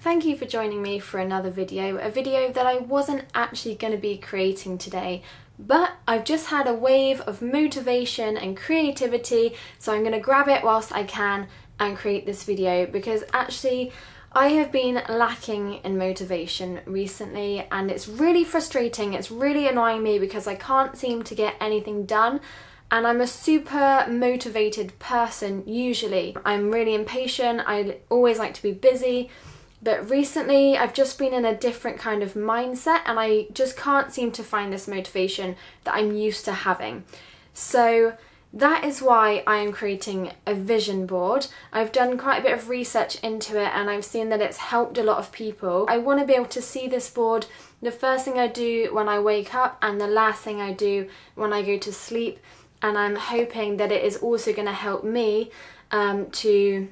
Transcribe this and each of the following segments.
Thank you for joining me for another video, a video that I wasn't actually going to be creating today, but I've just had a wave of motivation and creativity, so I'm going to grab it whilst I can and create this video because actually I have been lacking in motivation recently and it's really frustrating, it's really annoying me because I can't seem to get anything done. And I'm a super motivated person usually. I'm really impatient, I always like to be busy, but recently I've just been in a different kind of mindset and I just can't seem to find this motivation that I'm used to having. So that is why I am creating a vision board. I've done quite a bit of research into it and I've seen that it's helped a lot of people. I want to be able to see this board the first thing I do when I wake up and the last thing I do when I go to sleep. And I'm hoping that it is also going to help me to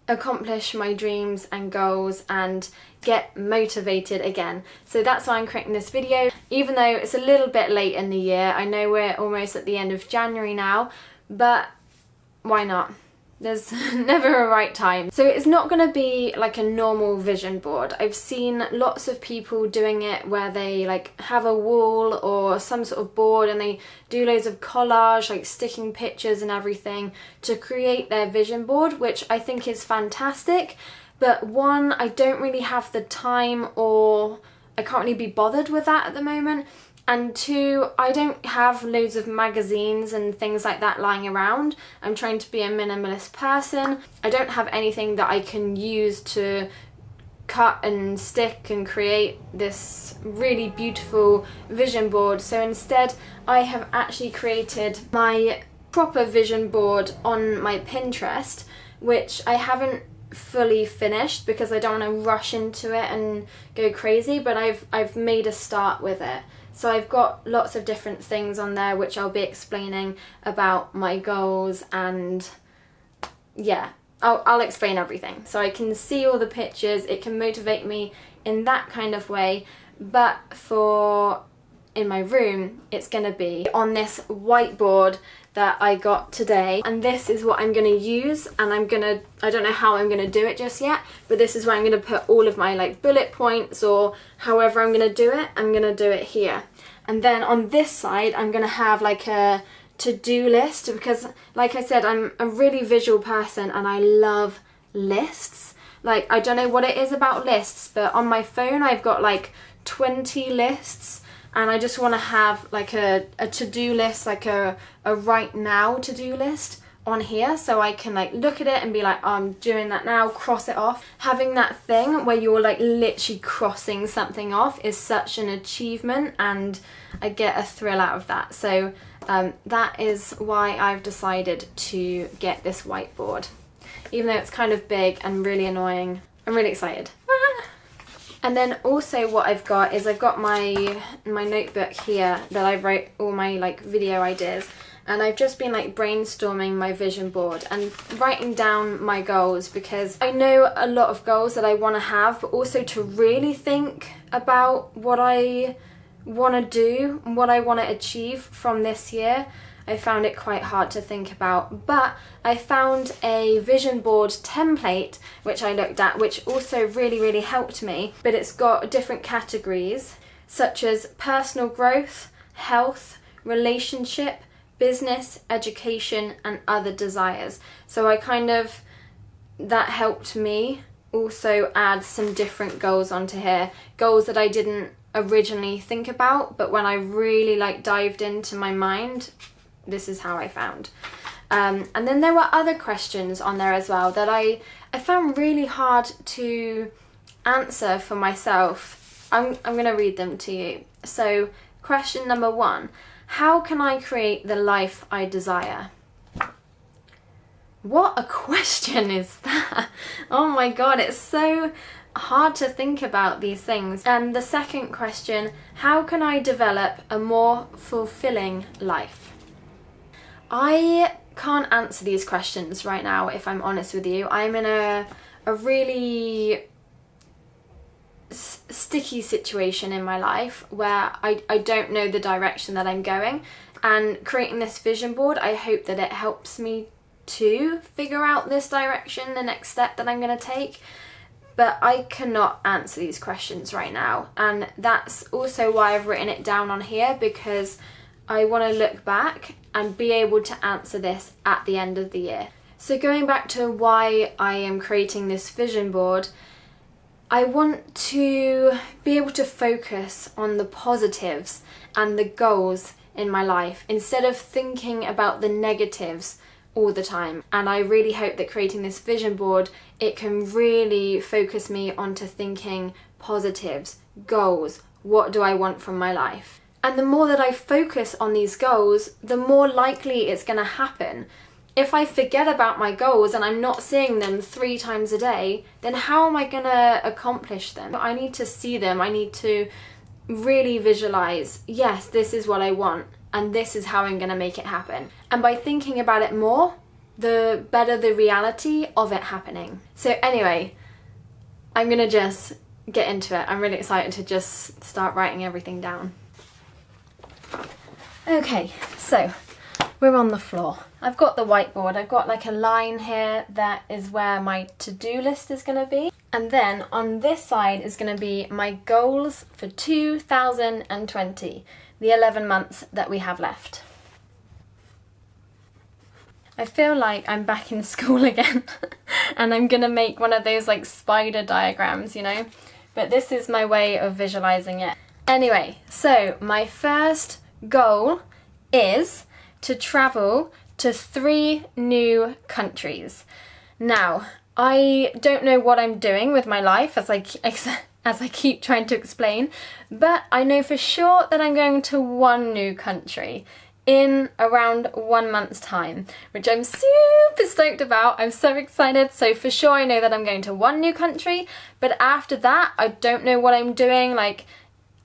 accomplish my dreams and goals and get motivated again. So that's why I'm creating this video. Even though it's a little bit late in the year, I know we're almost at the end of January now, but why not? There's never a right time. So it's not going to be like a normal vision board. I've seen lots of people doing it where they like have a wall or some sort of board and they do loads of collage, like sticking pictures and everything to create their vision board, which I think is fantastic. But one, I don't really have the time or I can't really be bothered with that at the moment. And two, I don't have loads of magazines and things like that lying around. I'm trying to be a minimalist person. I don't have anything that I can use to cut and stick and create this really beautiful vision board. So instead, I have actually created my proper vision board on my Pinterest, which I haven't fully finished because I don't want to rush into it and go crazy, but I've made a start with it. So I've got lots of different things on there which I'll be explaining about my goals and yeah, I'll explain everything. So I can see all the pictures, it can motivate me in that kind of way, but for in my room it's going to be on this whiteboard that I got today, and this is what I'm going to use, and I don't know how I'm going to do it just yet, but this is where I'm going to put all of my like bullet points or however I'm going to do it. I'm going to do it here, and then on this side I'm going to have like a to-do list because like I said, I'm a really visual person and I love lists. Like I don't know what it is about lists, but on my phone I've got like 20 lists. And I just want to have like a to-do list, like a right now to-do list on here so I can like look at it and be like, oh, I'm doing that now, cross it off. Having that thing where you're like literally crossing something off is such an achievement and I get a thrill out of that. So that is why I've decided to get this whiteboard. Even though it's kind of big and really annoying, I'm really excited. And then also what I've got is I've got my notebook here that I wrote all my like video ideas, and I've just been like brainstorming my vision board and writing down my goals because I know a lot of goals that I want to have, but also to really think about what I want to do and what I want to achieve from this year. I found it quite hard to think about, but I found a vision board template which I looked at, which also really helped me, but it's got different categories such as personal growth, health, relationship, business, education and other desires. So that helped me also add some different goals onto here, goals that I didn't originally think about, but when I really like dived into my mind, this is how I found. And then there were other questions on there as well that I found really hard to answer for myself. I'm going to read them to you. So question number 1, how can I create the life I desire? What a question is that? Oh my god, it's so hard to think about these things. And the second question, how can I develop a more fulfilling life? I can't answer these questions right now, if I'm honest with you. I'm in a really sticky situation in my life where I don't know the direction that I'm going, and creating this vision board, I hope that it helps me to figure out this direction, the next step that I'm going to take. but I cannot answer these questions right now, and that's also why I've written it down on here, because I want to look back and be able to answer this at the end of the year. So going back to why I am creating this vision board, I want to be able to focus on the positives and the goals in my life instead of thinking about the negatives all the time. And I really hope that creating this vision board, it can really focus me onto thinking positives, goals, what do I want from my life? And the more that I focus on these goals, the more likely it's going to happen. If I forget about my goals and I'm not seeing them 3 times a day, then how am I going to accomplish them? I need to see them. I need to really visualize, yes, this is what I want and this is how I'm going to make it happen. And by thinking about it more, the better the reality of it happening. So anyway, I'm going to just get into it. I'm really excited to just start writing everything down. Okay, so we're on the floor. I've got the whiteboard. I've got like a line here that is where my to-do list is going to be. And then on this side is going to be my goals for 2020, the 11 months that we have left. I feel like I'm back in school again and I'm going to make one of those like spider diagrams, you know? But this is my way of visualizing it. Anyway, so my first goal is to travel to 3 new countries. Now, I don't know what I'm doing with my life, as I keep trying to explain, but I know for sure that I'm going to 1 new country in around 1 month's time, which I'm super stoked about. I'm so excited. So for sure I know that I'm going to 1 new country, but after that I don't know what I'm doing. Like,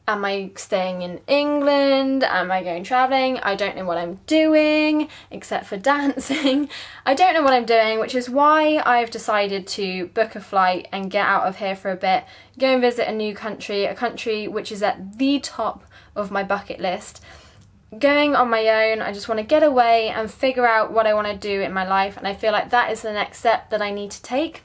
am I staying in England? Am I going travelling? I don't know what I'm doing, except for dancing. I don't know what I'm doing, which is why I've decided to book a flight and get out of here for a bit, go and visit a new country, a country which is at the top of my bucket list. Going on my own, I just want to get away and figure out what I want to do in my life, and I feel like that is the next step that I need to take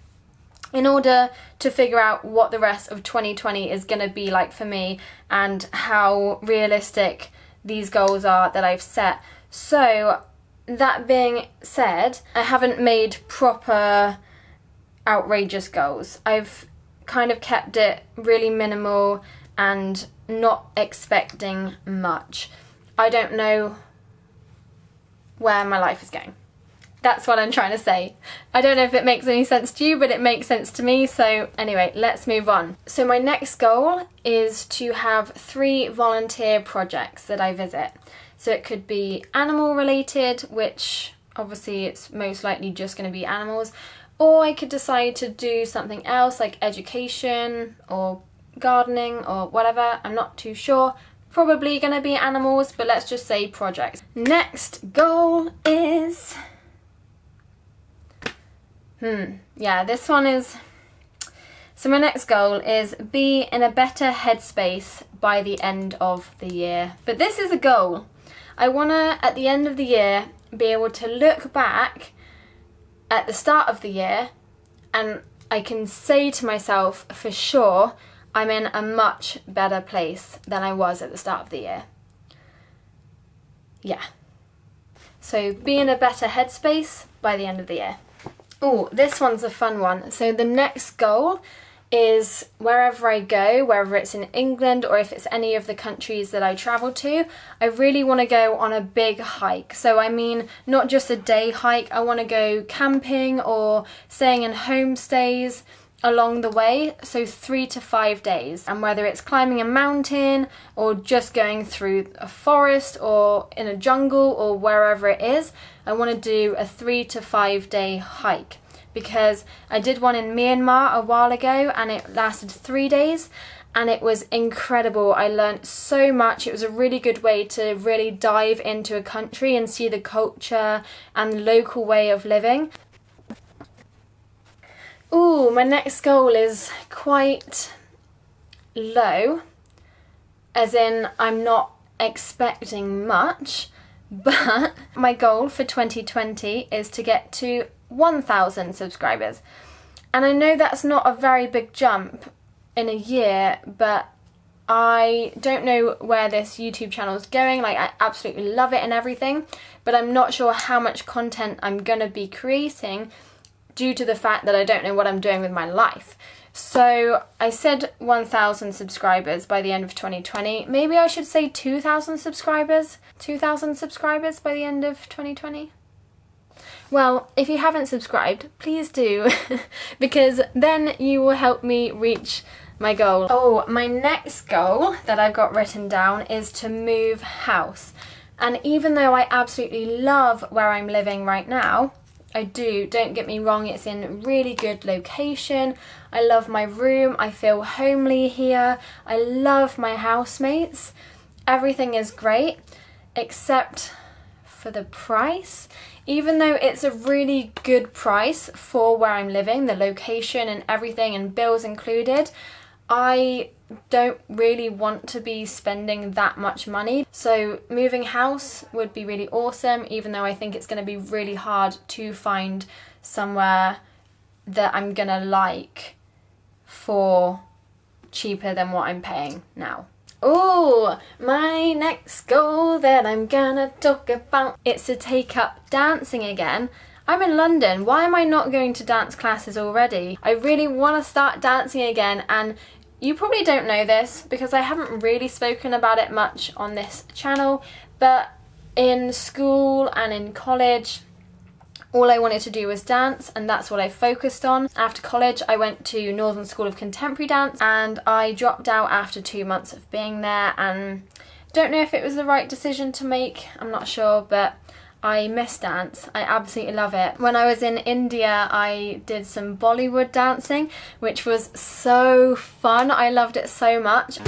in order to figure out what the rest of 2020 is going to be like for me and how realistic these goals are that I've set. So that being said, I haven't made proper outrageous goals. I've kind of kept it really minimal and not expecting much. I don't know where my life is going. That's what I'm trying to say. I don't know if it makes any sense to you, but it makes sense to me. So anyway, let's move on. So my next goal is to have 3 volunteer projects that I visit. So it could be animal related, which obviously it's most likely just going to be animals, or I could decide to do something else like education or gardening or whatever. I'm not too sure. Probably going to be animals, but let's just say projects. Next goal is... yeah, this one is... So my next goal is be in a better headspace by the end of the year. But this is a goal. I want to, at the end of the year, be able to look back at the start of the year and I can say to myself for sure I'm in a much better place than I was at the start of the year. Yeah. So be in a better headspace by the end of the year. Oh, this one's a fun one. So the next goal is wherever I go, whether it's in England or if it's any of the countries that I travel to, I really want to go on a big hike. So I mean, not just a day hike, I want to go camping or staying in homestays along the way, so 3 to 5 days. And whether it's climbing a mountain or just going through a forest or in a jungle or wherever it is, I want to do a 3 to 5 day hike. Because I did one in Myanmar a while ago and it lasted 3 days and it was incredible. I learnt so much. It was a really good way to really dive into a country and see the culture and the local way of living. Ooh, my next goal is quite low, as in I'm not expecting much, but my goal for 2020 is to get to 1,000 subscribers. And I know that's not a very big jump in a year, but I don't know where this YouTube channel is going. Like, I absolutely love it and everything, but I'm not sure how much content I'm gonna be creating due to the fact that I don't know what I'm doing with my life. So I said 1,000 subscribers by the end of 2020. Maybe I should say 2,000 subscribers. 2,000 subscribers by the end of 2020. Well, if you haven't subscribed, please do, because then you will help me reach my goal. Oh, my next goal that I've got written down is to move house. And even though I absolutely love where I'm living right now, don't get me wrong, it's in a really good location. I love my room, I feel homely here, I love my housemates. Everything is great, except for the price. Even though it's a really good price for where I'm living, the location and everything and bills included, I don't really want to be spending that much money. So moving house would be really awesome, even though I think it's going to be really hard to find somewhere that I'm going to like for cheaper than what I'm paying now. Oh, my next goal that I'm gonna talk about, it's to take up dancing again. I'm in London, why am I not going to dance classes already? I really want to start dancing again, and you probably don't know this because I haven't really spoken about it much on this channel, but in school and in college, all I wanted to do was dance, and that's what I focused on. After college, I went to Northern School of Contemporary Dance, and I dropped out after 2 months of being there, and don't know if it was the right decision to make, I'm not sure, but I miss dance. I absolutely love it. When I was in India, I did some Bollywood dancing, which was so fun. I loved it so much.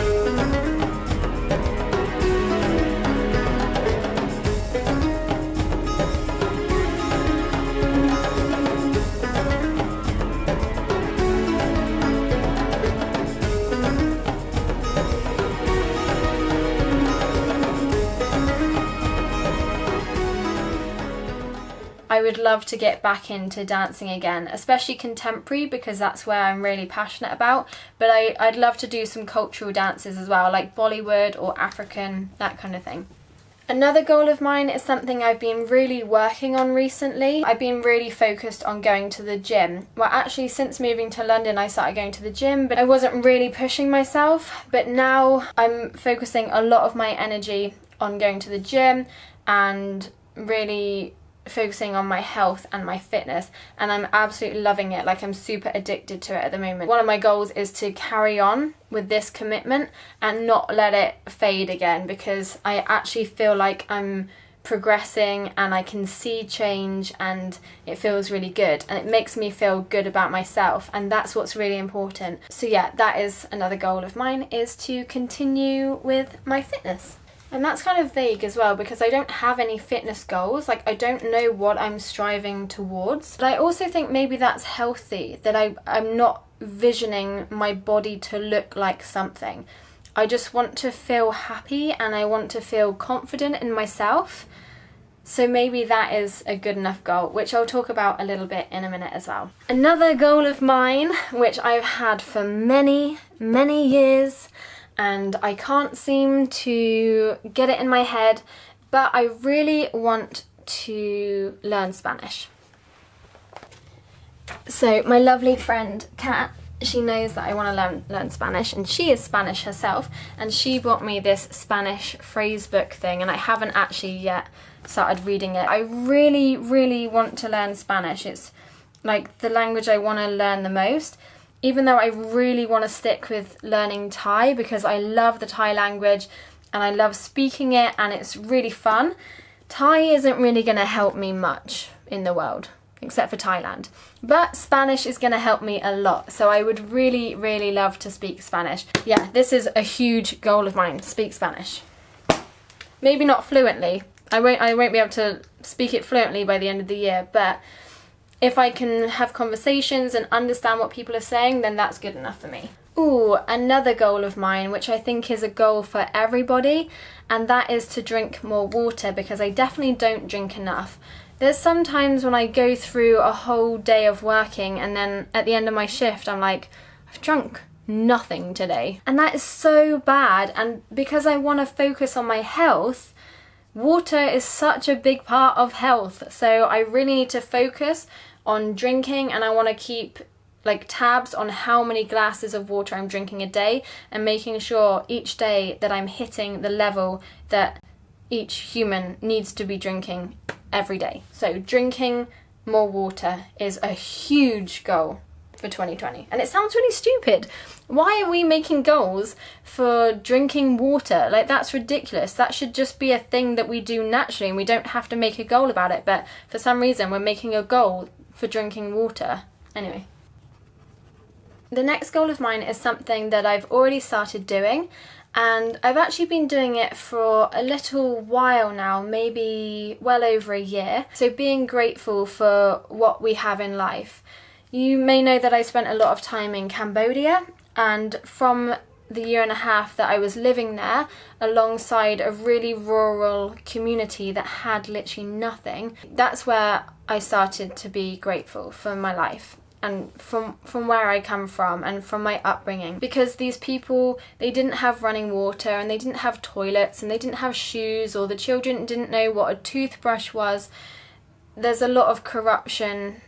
I would love to get back into dancing again, especially contemporary, because that's where I'm really passionate about, but I'd love to do some cultural dances as well, like Bollywood or African, that kind of thing. Another goal of mine is something I've been really working on recently. I've been really focused on going to the gym. Well, actually, since moving to London, I started going to the gym, but I wasn't really pushing myself. But now I'm focusing a lot of my energy on going to the gym and really focusing on my health and my fitness, and I'm absolutely loving it. Like, I'm super addicted to it at the moment. One of my goals is to carry on with this commitment and not let it fade again, because I actually feel like I'm progressing and I can see change and it feels really good, and it makes me feel good about myself, and that's what's really important. So yeah, that is another goal of mine, is to continue with my fitness. And that's kind of vague as well, because I don't have any fitness goals. Like, I don't know what I'm striving towards. But I also think maybe that's healthy, that I'm not visioning my body to look like something. I just want to feel happy and I want to feel confident in myself. So maybe that is a good enough goal, which I'll talk about a little bit in a minute as well. Another goal of mine, which I've had for many, many years, and I can't seem to get it in my head, but I really want to learn Spanish. So my lovely friend Kat, she knows that I want to learn Spanish, and she is Spanish herself, and she bought me this Spanish phrase book thing, and I haven't actually yet started reading it. I really, really want to learn Spanish. It's like the language I want to learn the most, even though I really want to stick with learning Thai, because I love the Thai language and I love speaking it and it's really fun. Thai isn't really going to help me much in the world, except for Thailand. But Spanish is going to help me a lot, so I would really, really love to speak Spanish. Yeah, this is a huge goal of mine, speak Spanish. Maybe not fluently. I won't be able to speak it fluently by the end of the year, but if I can have conversations and understand what people are saying, then that's good enough for me. Ooh, another goal of mine, which I think is a goal for everybody, and that is to drink more water, because I definitely don't drink enough. There's some times when I go through a whole day of working and then at the end of my shift I'm like, I've drunk nothing today. And that is so bad, and because I want to focus on my health, water is such a big part of health. So I really need to focus on drinking, and I want to keep like tabs on how many glasses of water I'm drinking a day and making sure each day that I'm hitting the level that each human needs to be drinking every day. So drinking more water is a huge goal for 2020. And it sounds really stupid. Why are we making goals for drinking water? Like, that's ridiculous. That should just be a thing that we do naturally and we don't have to make a goal about it. But for some reason we're making a goal for drinking water. Anyway. The next goal of mine is something that I've already started doing, and I've actually been doing it for a little while now, maybe well over a year. So being grateful for what we have in life. You may know that I spent a lot of time in Cambodia, and from the year and a half that I was living there alongside a really rural community that had literally nothing, that's where I started to be grateful for my life and from where I come from and from my upbringing, because these people, they didn't have running water and they didn't have toilets and they didn't have shoes, or the children didn't know what a toothbrush was. There's a lot of corruption,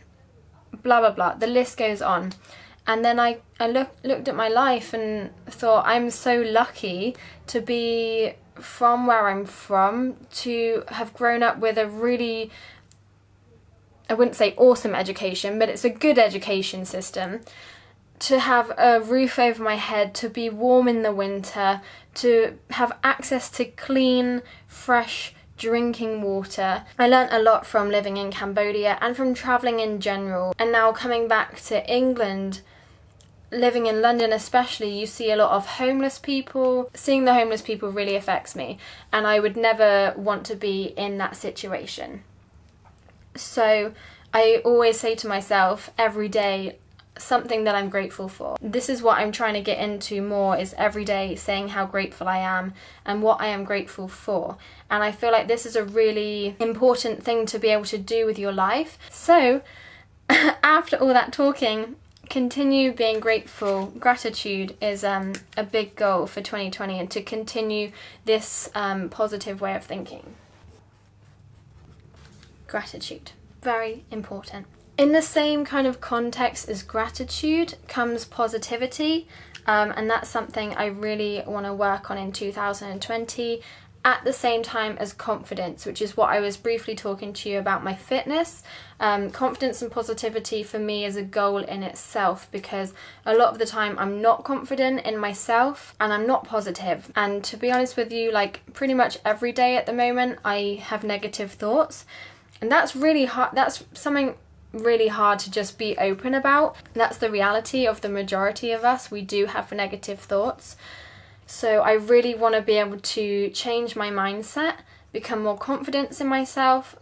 blah blah blah, the list goes on. And then I looked at my life and thought, I'm so lucky to be from where I'm from, to have grown up with a really, I wouldn't say awesome education, but it's a good education system, to have a roof over my head, to be warm in the winter, to have access to clean, fresh drinking water. I learnt a lot from living in Cambodia and from travelling in general. And now coming back to England, living in London especially, you see a lot of homeless people. Seeing the homeless people really affects me, and I would never want to be in that situation. So I always say to myself every day something that I'm grateful for. This is what I'm trying to get into more, is every day saying how grateful I am and what I am grateful for. And I feel like this is a really important thing to be able to do with your life. So after all that talking, continue being grateful. Gratitude is a big goal for 2020, and to continue this positive way of thinking. Gratitude, very important. In the same kind of context as gratitude comes positivity, and that's something I really want to work on in 2020, at the same time as confidence, which is what I was briefly talking to you about my fitness. Confidence and positivity for me is a goal in itself, because a lot of the time I'm not confident in myself and I'm not positive. And to be honest with you, like pretty much every day at the moment I have negative thoughts. And that's really hard. That's something really hard to just be open about. That's the reality of the majority of us. We do have negative thoughts. So I really want to be able to change my mindset, become more confident in myself,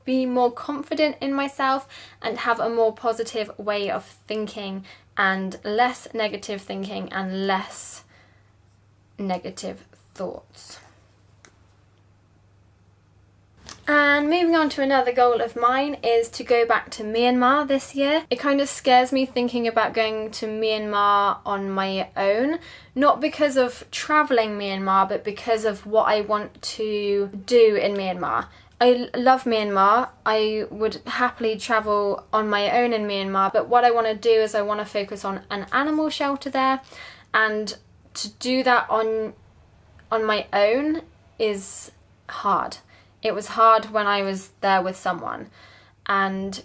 be more confident in myself, and have a more positive way of thinking, and less negative thinking and less negative thoughts. And moving on to another goal of mine is to go back to Myanmar this year. It kind of scares me thinking about going to Myanmar on my own, not because of travelling Myanmar, but because of what I want to do in Myanmar. I love Myanmar. I would happily travel on my own in Myanmar, but what I want to do is I want to focus on an animal shelter there, and to do that on my own is hard. It was hard when I was there with someone, and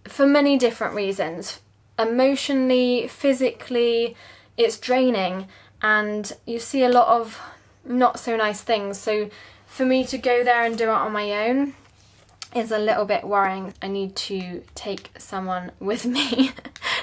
for many different reasons. Emotionally, physically, it's draining, and you see a lot of not so nice things. So for me to go there and do it on my own is a little bit worrying. I need to take someone with me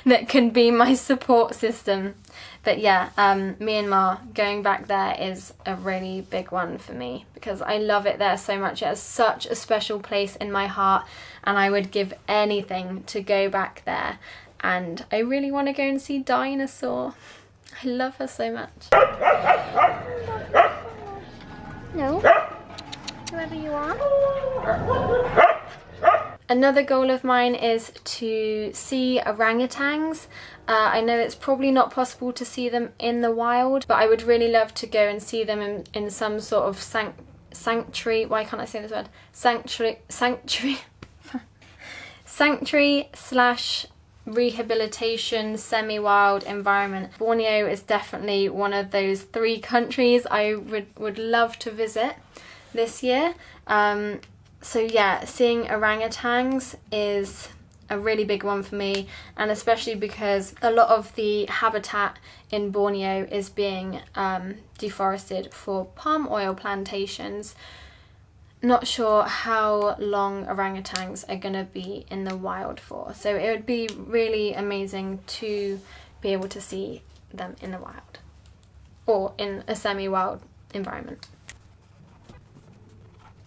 that can be my support system. But yeah, Myanmar, going back there is a really big one for me, because I love it there so much. It has such a special place in my heart, and I would give anything to go back there. And I really want to go and see Dinosaur. I love her so much. No, whoever you are. Another goal of mine is to see orangutans. I know it's probably not possible to see them in the wild, but I would really love to go and see them in some sort of sanctuary. Why can't I say this word? Sanctuary slash rehabilitation semi-wild environment. Borneo is definitely one of those 3 countries I would love to visit this year. So yeah, seeing orangutans is a really big one for me, and especially because a lot of the habitat in Borneo is being deforested for palm oil plantations. Not sure how long orangutans are going to be in the wild for, so it would be really amazing to be able to see them in the wild or in a semi-wild environment.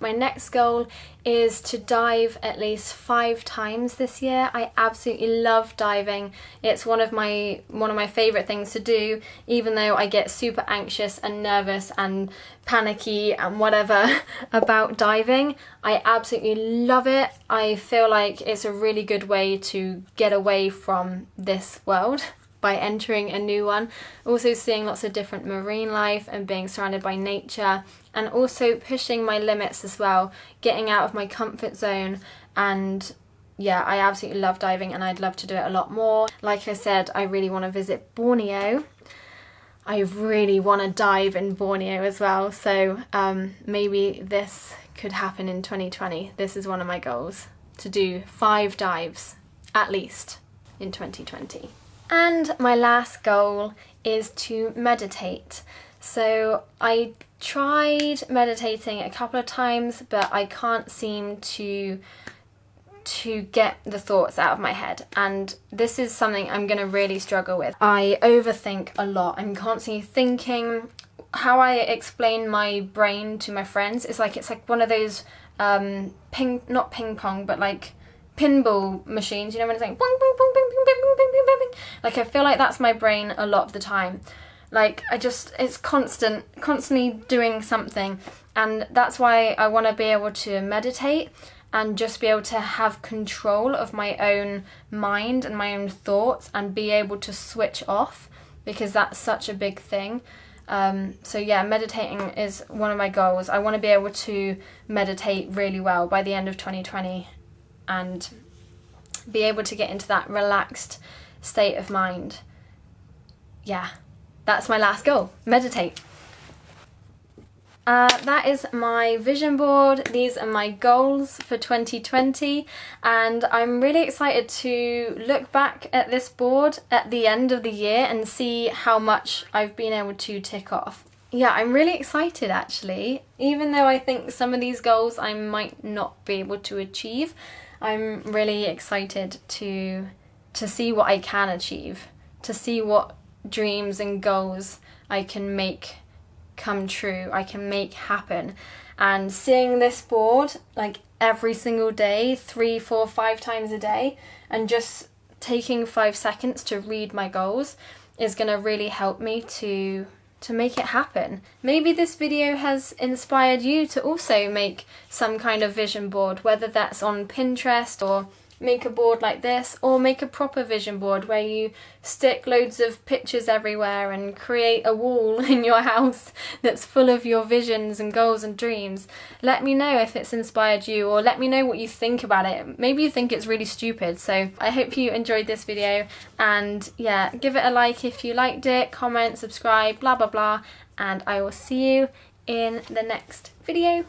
My next goal is to dive at least 5 times this year. I absolutely love diving. It's one of my favourite things to do, even though I get super anxious and nervous and panicky and whatever about diving. I absolutely love it. I feel like it's a really good way to get away from this world by entering a new one. Also seeing lots of different marine life and being surrounded by nature, and also pushing my limits as well, getting out of my comfort zone. And yeah, I absolutely love diving and I'd love to do it a lot more. Like I said, I really want to visit Borneo. I really want to dive in Borneo as well, so maybe this could happen in 2020. This is one of my goals, to do 5 dives at least in 2020. And my last goal is to meditate. So I tried meditating a couple of times, but I can't seem to get the thoughts out of my head, and this is something I'm going to really struggle with. I overthink a lot. I'm constantly thinking. How I explain my brain to my friends is like, it's like one of those not ping pong, but like pinball machines, you know, when it's like bong, bong, bong, bong, bong, bong, bong, bong, bong. Like, I feel like that's my brain a lot of the time. Like, it's constantly doing something, and that's why I want to be able to meditate and just be able to have control of my own mind and my own thoughts and be able to switch off, because that's such a big thing. So yeah, meditating is one of my goals. I want to be able to meditate really well by the end of 2020 and be able to get into that relaxed state of mind. Yeah, that's my last goal, meditate. That is my vision board. These are my goals for 2020, and I'm really excited to look back at this board at the end of the year and see how much I've been able to tick off. Yeah, I'm really excited actually. Even though I think some of these goals I might not be able to achieve, I'm really excited to see what I can achieve, to see what dreams and goals I can make come true, I can make happen. And seeing this board like every single day, 3, 4, 5 times a day, and just taking 5 seconds to read my goals is going to really help me to make it happen. Maybe this video has inspired you to also make some kind of vision board, whether that's on Pinterest, or make a board like this, or make a proper vision board where you stick loads of pictures everywhere and create a wall in your house that's full of your visions and goals and dreams. Let me know if it's inspired you, or let me know what you think about it. Maybe you think it's really stupid. So I hope you enjoyed this video, and yeah, give it a like if you liked it, comment, subscribe, blah blah blah, and I will see you in the next video.